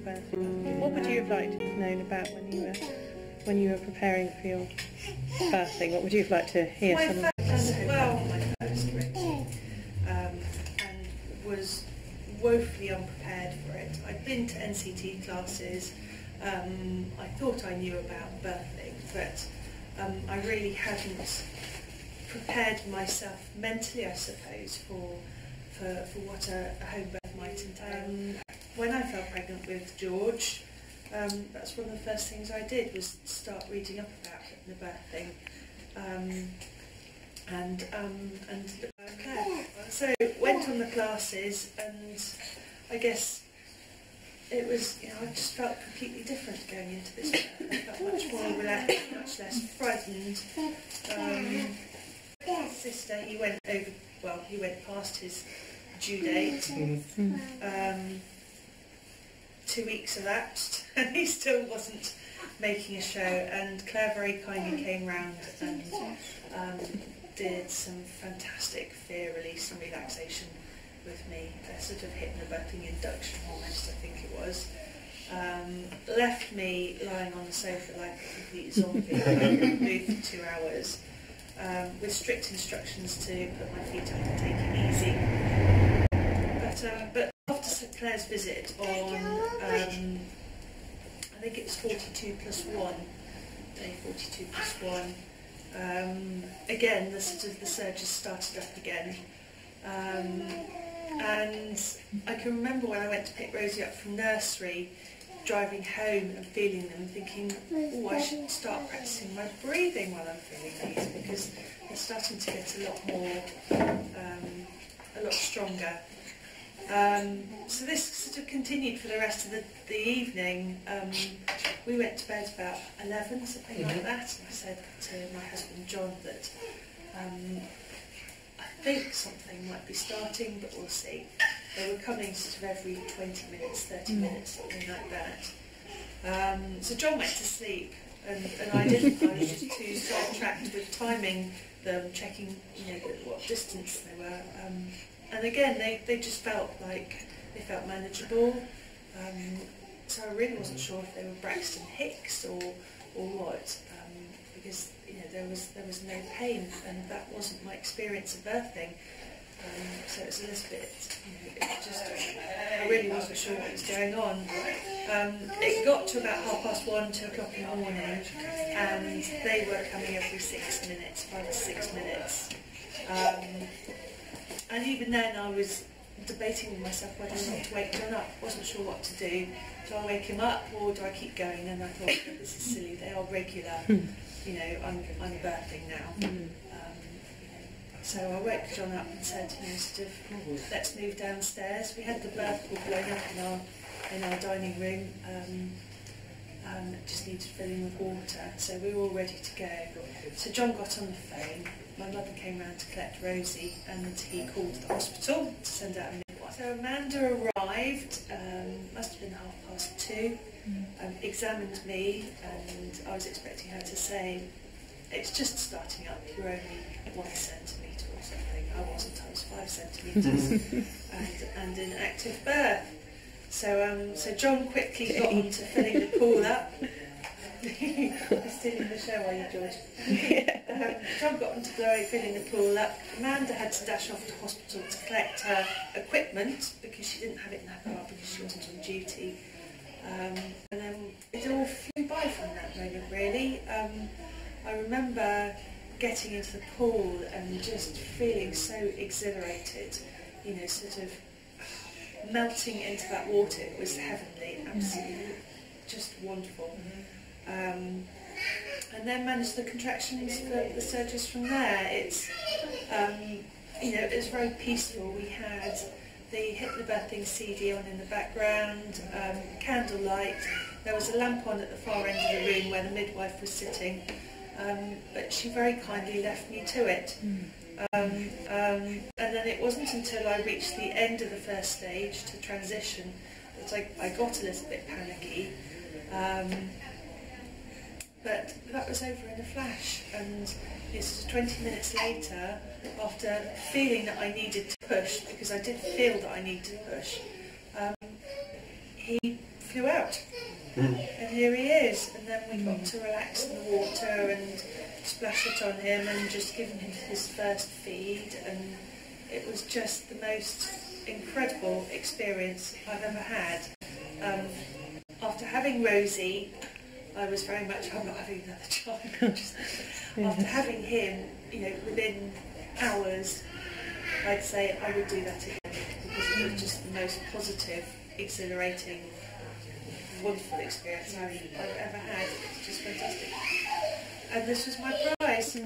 hypnobirthing. What would you have liked to have known about when you were preparing for your birthing? What would you have liked to hear? My first pregnancy, and was woefully unprepared for it. I'd been to NCT classes. I thought I knew about birthing, but I really hadn't prepared myself mentally, I suppose, for what a home birth might entail. When I fell pregnant with George, that's one of the first things I did, was start reading up about hypnobirthing. So went on the classes, and I guess it was, I just felt completely different going into this birth. I felt much more relaxed, much less frightened. Sister, he went past his due date. 2 weeks elapsed and he still wasn't making a show, and Claire very kindly came round and did some fantastic fear release and relaxation with me, a sort of hypnobirthing induction almost, I think it was. Left me lying on the sofa like a complete zombie. I couldn't move for 2 hours, with strict instructions to put my feet up and take it easy. But after Claire's visit on, I think it was 42 plus 1, day 42 plus 1, again the surges started up again. And I can remember when I went to pick Rosie up from nursery, driving home and feeling them, thinking, oh, I should start practicing my breathing while I'm feeling these, because they're starting to get a lot stronger. So this sort of continued for the rest of the evening. We went to bed about 11, something like that, and I said to my husband John that I think something might be starting, but we'll see. They were coming sort of every 20 minutes, 30 minutes, something like that. So John went to sleep, and I didn't. I was just too sidetracked with timing them, checking, what distance they were. And again, they just felt like they felt manageable. So I really wasn't sure if they were Braxton Hicks or what, because there was no pain, and that wasn't my experience of birthing. So it was a little bit, I really wasn't sure what was going on. It got to about 1:30, 2 o'clock in the morning, and they were coming every 6 minutes, 5 to 6 minutes. And even then I was debating with myself whether or not to wake John up. Wasn't sure what to do. Do I wake him up or do I keep going? And I thought, this is silly, they are regular. I'm birthing now. So I woke John up and said, let's move downstairs. We had the birth pool blown up in our dining room. It just needed filling with water, so we were all ready to go. So John got on the phone. My mother came round to collect Rosie, and he called the hospital to send out a midwife. So Amanda arrived, must have been 2:30, examined me, and I was expecting her to say, it's just starting up, you're only 1 centimetre or something. I wasn't, I was 5 centimetres and in active birth. So John quickly got on to filling the pool up. I'm stealing the show, are you, George? John got on to filling the pool up. Amanda had to dash off to hospital to collect her equipment because she didn't have it in her car because she wasn't on duty. And then it all flew by from that moment, really. I remember getting into the pool and just feeling so exhilarated, sort of melting into that water. It was heavenly, absolutely just wonderful. And then managed the contractions for the surges from there. It's, it was very peaceful. We had the hypnobirthing CD on in the background, candlelight. There was a lamp on at the far end of the room where the midwife was sitting, but she very kindly left me to it. And then it wasn't until I reached the end of the first stage to transition that I got a little bit panicky. But that was over in a flash, and it's 20 minutes later, after feeling that I needed to push, because I did feel that I needed to push, he flew out. And here he is. And then we got to relax in the water and splash it on him and just give him his first feed. And it was just the most incredible experience I've ever had. After having Rosie, I was very much, I'm not having another child. After having him, you know, within hours, I'd say I would do that again, because it was just the most positive, exhilarating, wonderful experience I've ever had. It was just fantastic. And this was my prize.